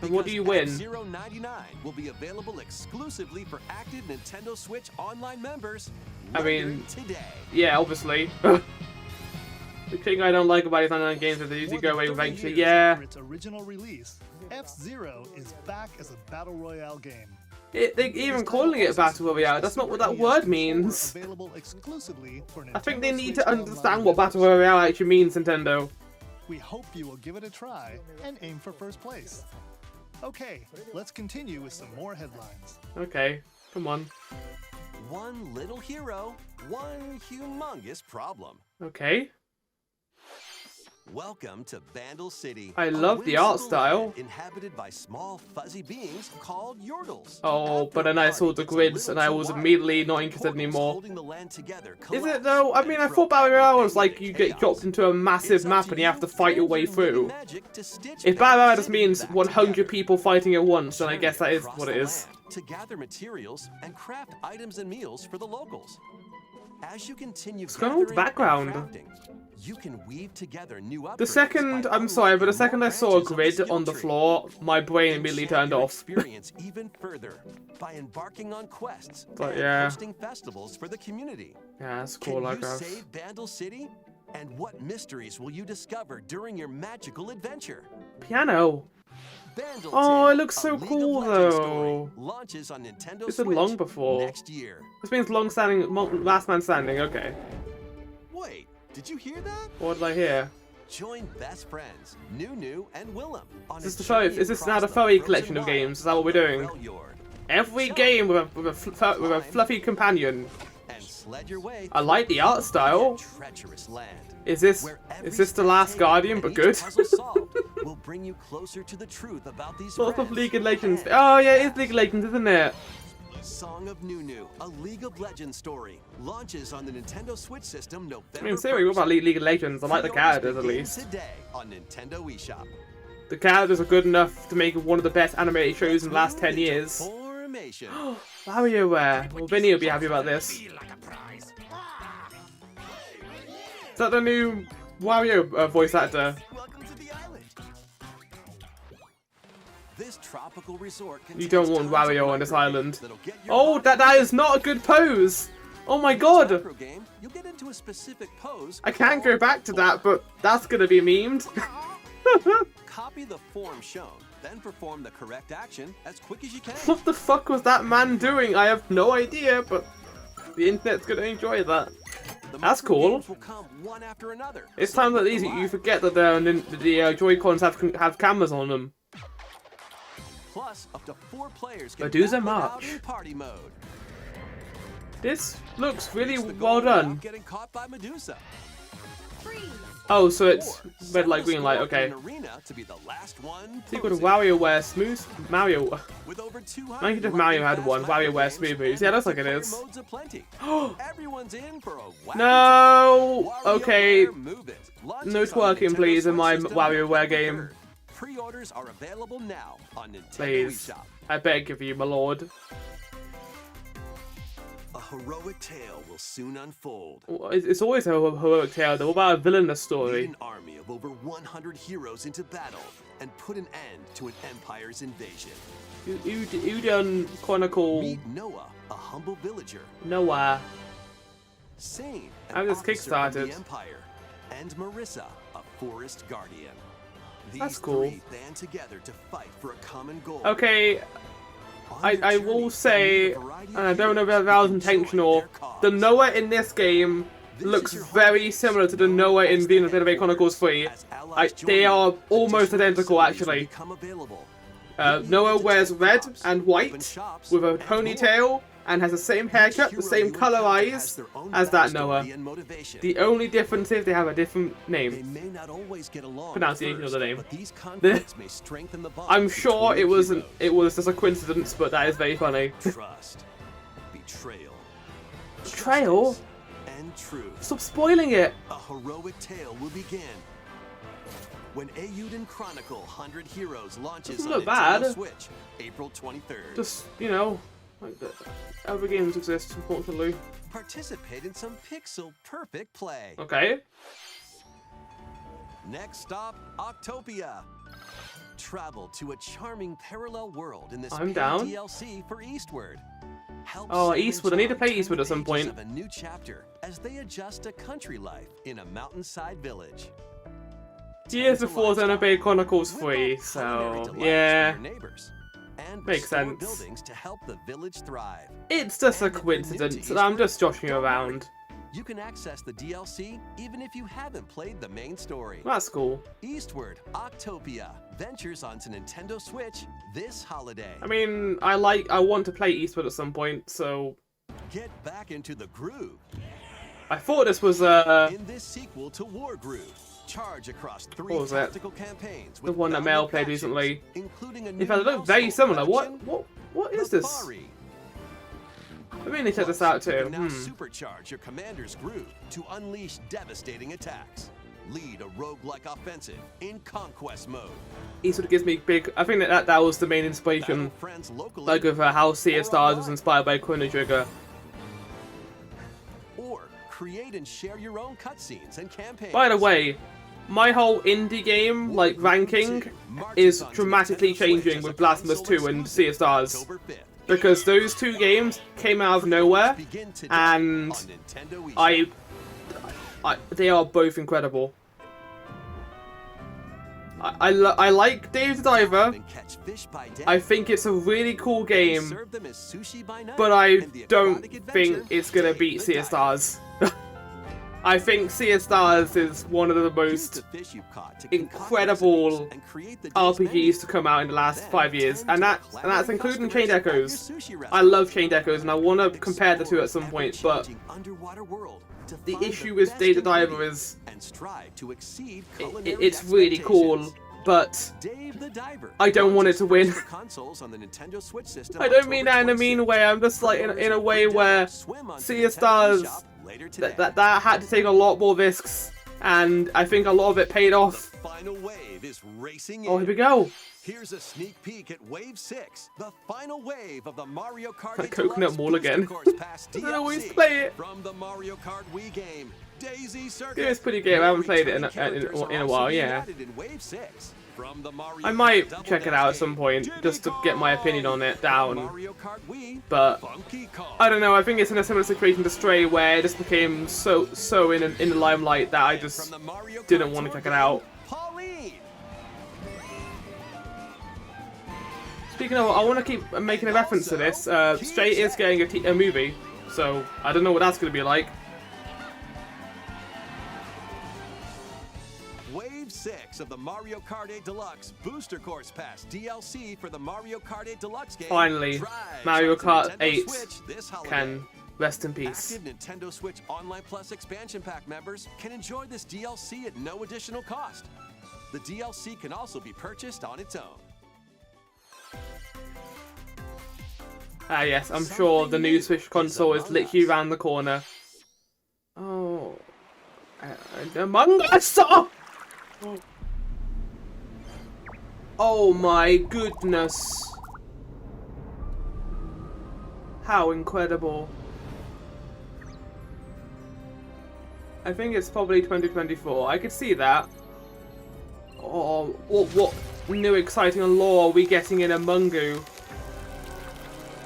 And what do you win? F-Zero 99 will be available exclusively for active Nintendo Switch Online members. I mean, today. Yeah, obviously. The thing I don't like about these online games is they usually go away eventually. Yeah. After its original release, F-Zero is back as a Battle Royale game. They're even calling it Battle Royale. That's not what that word means. Available exclusively for I think Nintendo they need Switch to understand Online what Battle Royale actually means, Nintendo. We hope you will give it a try and aim for first place. Okay, let's continue with some more headlines. Okay, come on. One little hero, one humongous problem. Okay. Welcome to Vandal City. I a love the art whimsical style. land inhabited by small fuzzy beings called Yordles. Oh, After but then I saw party the gets a grids and little I too was wild, immediately not the interested portals anymore. holding the land together Is it collapse though? I and mean, I throw thought Battle Royale was like everything you into get dropped chaos. into a massive It's up map to and you have to fight your way and your through. magic to stitch If Battle Vandal Royale just City means back 100 together. people fighting at once, then I guess that is Across what it the is. land to gather materials and craft items and meals for the locals. As you continue What's going on with the gathering and background? crafting, you can weave together new upgrades. The second, by I'm sorry, but the unlocking second more I saw a branches of the grid skill on the tree. floor, my brain immediately Enchant turned your off. experience even further by embarking on quests But and yeah. hosting festivals for the community. Yeah, that's cool, Can I you guess. save Vandal City? And what mysteries will you discover during your magical adventure? Piano. Vandal Oh, Tale, it looks so a League of cool, Legends though. story, launches on Nintendo This is Switch long before. next year. This means last man standing, okay. Wait, did you hear that? What did I hear? Join best friends Nunu and Willem on Is this a the furry- journey is this now across the furry frozen collection of wilds games? Is that what we're doing? Freljord, Every game with a fluffy companion. and sled your way I like the art style. through a treacherous land. Is this where every the step Last taken Guardian, and but each good? puzzle solved will bring you closer to the truth about these Lots of friends. League of Legends. And Oh yeah, it is League of Legends, isn't it? Song of Nunu, a League of Legends story, launches on the Nintendo Switch system November I mean, seriously, what about League of Legends? I like the Pre-orders characters at begin least. Today on Nintendo eShop. The characters are good enough to make it one of the best animated shows in the last 10 years. Formation. WarioWare. Well, Vinny will be happy about this. Is that the new Wario voice actor? Welcome to the island. This tropical resort You don't contains want tons of Wario on this upgrades island. that'll get your Oh, body that is not a good pose! Oh my god! Macro game, you'll get into a specific pose I can't go back to that, but that's gonna be memed. Copy the form shown, then perform the correct action as quick as you can. What the fuck was that man doing? I have no idea, but the internet's gonna enjoy that. The That's macro cool. games will come one after another. It's so times like keep these them you live. forget that the Joy-Cons have cameras on them. Plus, up to 4 players can Medusa battle it out March. in party mode. This looks really Reach the well goal without done. Getting caught by Medusa. Freeze! Oh, so it's Or red settle light, a green light. score Okay. in an arena to be the last one Sequel to posing. WarioWare Smooth Mario. With over 200 I think if Mario had one, fast WarioWare games Smooth Moves. and Yeah, looks like it multiplayer is. modes aplenty. Everyone's in for a wacky No. time. Okay. WarioWare Move It. Launches No on twerking, Nintendo please, in Switch my system WarioWare October game. 3rd. Pre-orders are available now on Nintendo Please. eShop. I beg of you, my lord. A heroic tale will soon unfold. It's always a heroic tale, though. What about a villainous Lead story? an army of over 100 heroes into battle and put an end to an empire's invasion. Udon Chronicle Meet Noah, a humble villager. Noah. Sane, How an this officer from the kickstarted? Empire, and Marissa, a forest guardian. These That's cool. three band together to fight for a common goal. Okay, On I their will journey, say, they'll meet a variety and I of don't know heroes if that was who can join intentional, their cause. the Noah in this game This looks is your home very base, similar to the known Noah in as the Xenoblade Chronicles 3. As allies join They you, are almost additional identical, facilities will actually. become available. Noah wears red Shops, and open white shops, with a and more. ponytail and has the same haircut, the Each same hero color you encounter has eyes their own as that backstory Noah. and motivation. The only difference is they have a different They name. may not always get along at Pronunciation of first, the name. but these conflicts may strengthen the bond I'm sure between it wasn't. heroes. It was just a coincidence, but that is very funny. Trust, betrayal, Betrayal? justice, and truth. Stop spoiling it. A heroic tale will begin when Eiyuden Chronicle 100 Heroes launches Doesn't on look Nintendo bad. Switch, April 23rd. Just, you know, like other games exist, unfortunately. Participate in some pixel-perfect play. Okay. Next stop, Octopia. Travel to a charming parallel world in this I'm paid down. DLC for Eastward. Help Oh, Sam and Eastward. I need to John play turn Eastward the at some pages point. of a new chapter as they adjust to country life in a mountainside village. Years Tons of before lifestyle. Xenoblade Chronicles Whip 3, up culinary so delights for yeah. your neighbors, and Makes restore sense. buildings to help the village thrive. It's just a And if you're new to coincidence that I'm Eastward, just joshing don't worry. around. You can access the DLC even if you haven't played the main story. That's cool. Eastward, Octopia ventures onto Nintendo Switch this holiday. I mean, I want to play Eastward at some point, so Get back into the groove I thought this was in this sequel to War Groove. Charge across 3 What was that? tactical campaigns The with one that bounded Mel played factions, recently. including a In new fact, they look very mouse similar. faction, What is the this? Fari. I mean, they check this Plus, out you too. can now supercharge your commander's groove to unleash devastating attacks. Lead a roguelike offensive in conquest mode. Eastwood gives me big. I think that was the main inspiration, Battle friends locally, like of how Sea or of Stars was online. inspired by Chrono Trigger. Or create and share your own cutscenes and campaigns. By the way, my whole indie game like ranking is dramatically changing with Blasphemous 2 and Sea of Stars, October 5th. because those two games came out of nowhere, Begin today and on Nintendo eShop. they are both incredible. I like Dave the Diver. And catch fish by day. I think it's a really cool game, Serve them as sushi by night, but I and the don't aquatic think adventure, it's gonna Dave beat the Sea of Diver. Stars. I think Sea of Stars is one of the Use most the fish you've caught to concoct incredible recipes and create the day's menu. RPGs to come out in the last Then 5 years, tend and to that's clever including customers Chained at your Echoes. sushi I restaurant. love Chained Echoes, and I want to compare the two at some point, but Ever-changing underwater world to the find issue with best Dave the Diver ingredients is and strive to exceed culinary it's really cool, expectations. but Dave the Diver. I don't want it to win. For consoles on the Nintendo Switch system I don't mean that in a mean way. I'm just like in a way where Sea of Stars that had to take a lot more risks, and I think a lot of it paid The off. final wave is racing Oh, here we in. go. Here's a sneak peek at Wave 6, the final wave of the Mario Kart That 8 Coconut Deluxe Mall Booster again. Course Pass I don't always DLC play it. From the Mario Kart Wii game, Daisy Circuit. Yeah, it's a pretty good. I haven't played it in Returning characters are a also while, yeah. reunited in Wave 6. From the Mario I might Kart Double check it Dash out at game, some point, Jimmy just to get my opinion on it Kong. down. Mario Kart Wii, But Funky Kong. I don't know. I think it's in a similar situation to Stray, where it just became so in the limelight that I From just the Mario didn't Kart want to Tour check it game, out. Pauline. Speaking of, I want to keep making a reference to this. Stray is getting a movie, so I don't know what that's going to be like. Wave 6 of the Mario Kart 8 Deluxe Booster Course Pass DLC for the Mario Kart 8 Deluxe game. Finally, drives Mario onto Kart Nintendo 8 Switch this holiday. can Rest in peace. Active Nintendo Switch Online Plus expansion pack members can enjoy this DLC at no additional cost. The DLC can also be purchased on its own. Ah yes, I'm sure the new Switch console is literally around the corner. Oh. Among Us! Oh my goodness. How incredible. I think it's probably 2024. I could see that. Oh, what new exciting lore are we getting in Among Us?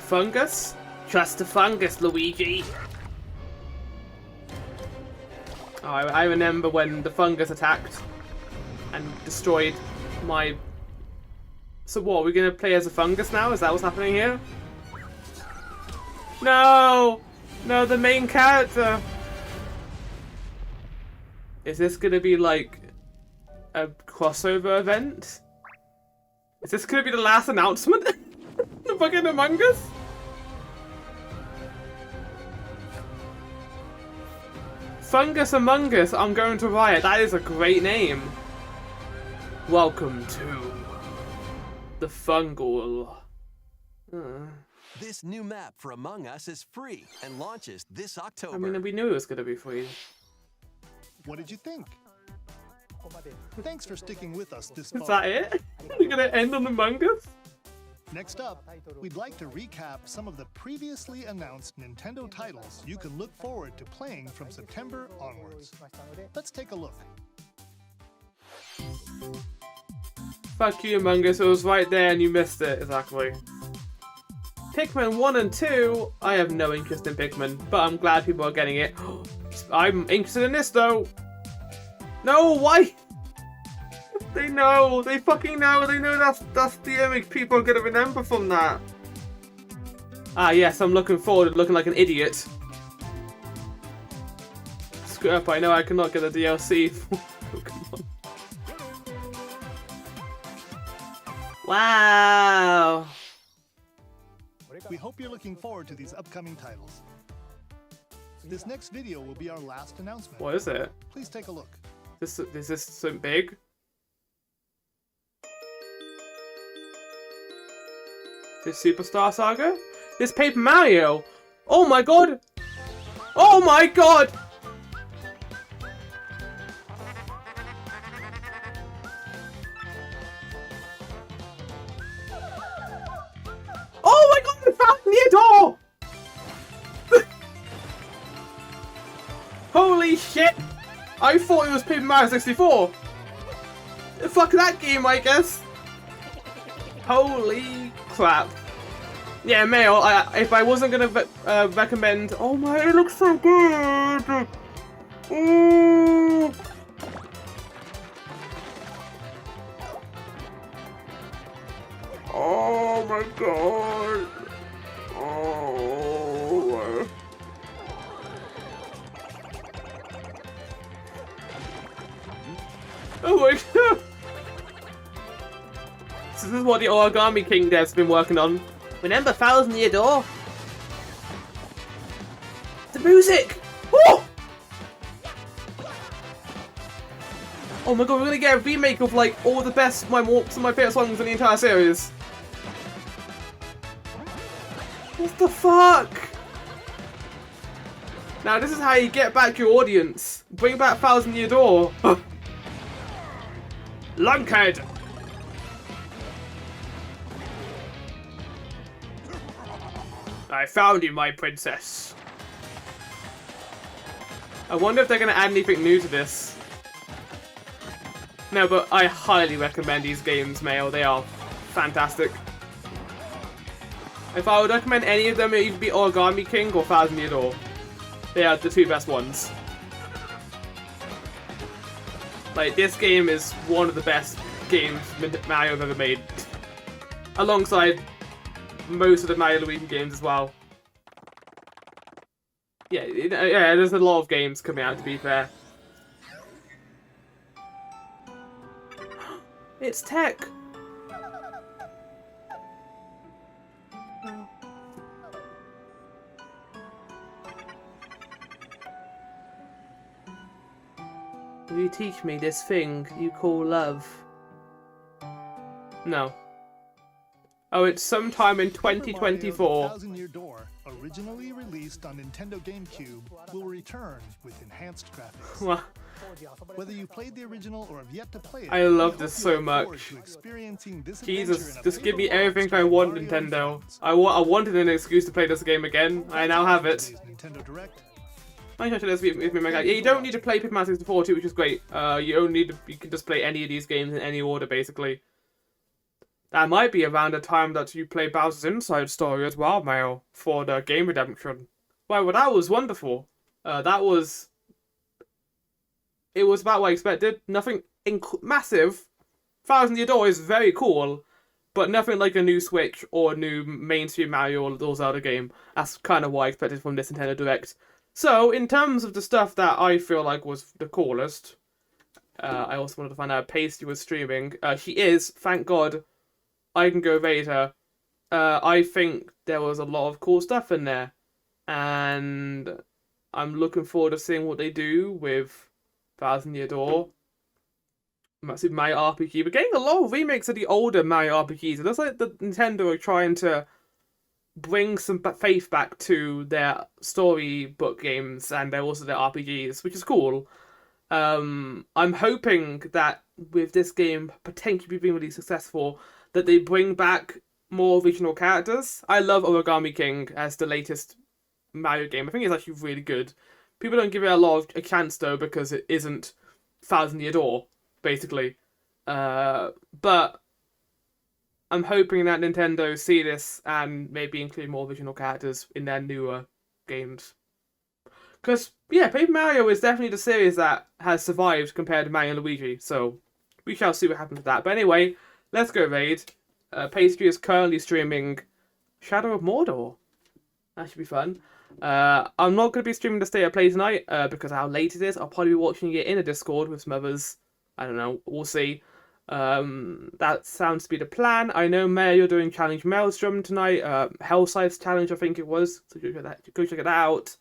Fungus? Trust the fungus, Luigi. Oh, I remember when the fungus attacked and destroyed my... So what, are we gonna play as a fungus now? Is that what's happening here? No! No, the main character! Is this gonna be like a crossover event? Is this gonna be the last announcement? The fucking Among Us? Fungus Among Us, I'm going to riot. That is a great name. Welcome to the Fungal. This new map for Among Us is free and launches this October. I mean, we knew it was going to be free. What did you think? Thanks for sticking with us this far. Is that it? We're going to end on Among Us? Next up, we'd like to recap some of the previously announced Nintendo titles you can look forward to playing from September onwards. Let's take a look. Fuck you, Among Us. It was right there and you missed it. Exactly. Pikmin 1 and 2, I have no interest in Pikmin, but I'm glad people are getting it. I'm interested in this though. No, why? They know. They fucking know. They know that's the image people are gonna remember from that. Ah yes, I'm looking forward to looking like an idiot. Screw up, I know I cannot get a DLC for Pokemon. Wow. We hope you're looking forward to these upcoming titles. This next video will be our last announcement. What is it? Please take a look. Is this something big? This Superstar Saga? This Paper Mario? Oh my god! Oh my god! Oh my god, I found the door! Holy shit! I thought it was Paper Mario 64! Fuck that game, I guess! Holy crap. Yeah, Mail, if I wasn't gonna recommend... Oh my, it looks so good! Ooh. Oh my god! Oh... Oh my god! So this is what the Origami King dev's been working on. Remember Thousand Year Door? The music! Oh! Oh my god, we're gonna get a remake of like all the best, some of my favorite songs in the entire series. What the fuck? Now this is how you get back your audience. Bring back Thousand Year Door. Lunkhead! I found you, my princess. I wonder if they're going to add anything new to this. No, but I highly recommend these games, Mail. They are fantastic. If I would recommend any of them, it would either be Origami King or Thousand Year Door. They are the two best ones. Like, this game is one of the best games Mario have ever made. Alongside most of the Mario Luigi games as well. Yeah, yeah, there's a lot of games coming out, to be fair. It's tech! teach me this thing you call love? No. Oh, it's sometime in Paper Mario: 2024. The Thousand-Year Door, originally released on Nintendo GameCube, will return with enhanced graphics. Well, Whether you played the original or have yet to play it, I love we this hope so you look forward much. to experiencing this Jesus, adventure in a just give me paper world everything I starring want, Mario and Nintendo. friends. I wanted an excuse to play this game again. I now have it. Today's Nintendo Direct. Yeah, you don't need to play Paper Mario 64 too, which is great. You can just play any of these games in any order, basically. That might be around the time that you play Bowser's Inside Story as well, Mario, for the game redemption. Well, that was wonderful. It was about what I expected. Nothing massive. Thousand Year Door is very cool, but nothing like a new Switch or a new mainstream Mario or those other game. That's kind of what I expected from this Nintendo Direct. So, in terms of the stuff that I feel like was the coolest, I also wanted to find out Pastry was streaming. She is, thank God. I can go later. I think there was a lot of cool stuff in there, and I'm looking forward to seeing what they do with Thousand Year Door, Super Mario RPG. We're getting a lot of remakes of the older Mario RPGs. It looks like the Nintendo are trying to bring some faith back to their storybook games and also their RPGs, which is cool. I'm hoping that with this game potentially being really successful, that they bring back more original characters. I love Origami King as the latest Mario game. I think it's actually really good. People don't give it a chance though because it isn't Thousand Year Door, basically. But I'm hoping that Nintendo see this and maybe include more original characters in their newer games. Because, yeah, Paper Mario is definitely the series that has survived compared to Mario and Luigi, so we shall see what happens with that. But anyway, let's go raid. Pastry is currently streaming Shadow of Mordor. That should be fun. I'm not going to be streaming the State of Play tonight because of how late it is. I'll probably be watching it in a Discord with some others. I don't know. We'll see. That sounds to be the plan. I know, Mayor, you're doing Challenge Maelstrom tonight. Hellside's Challenge, I think it was. So go check that out.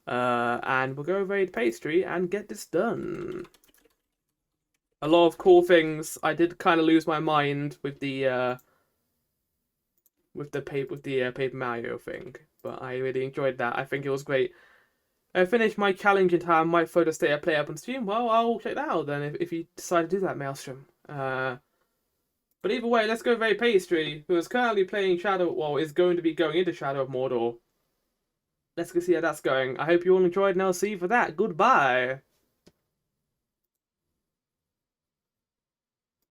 And we'll go raid Pastry and get this done. A lot of cool things. I did kind of lose my mind with the Paper Mario thing, but I really enjoyed that. I think it was great. I finished my challenge in time. Might throw the State of Play up on stream. Well, I'll check that out then if you decide to do that, Maelstrom. But either way, let's go raid Pastry, who is currently playing is going to be going into Shadow of Mordor. Let's go see how that's going. I hope you all enjoyed, and I'll see you for that. Goodbye.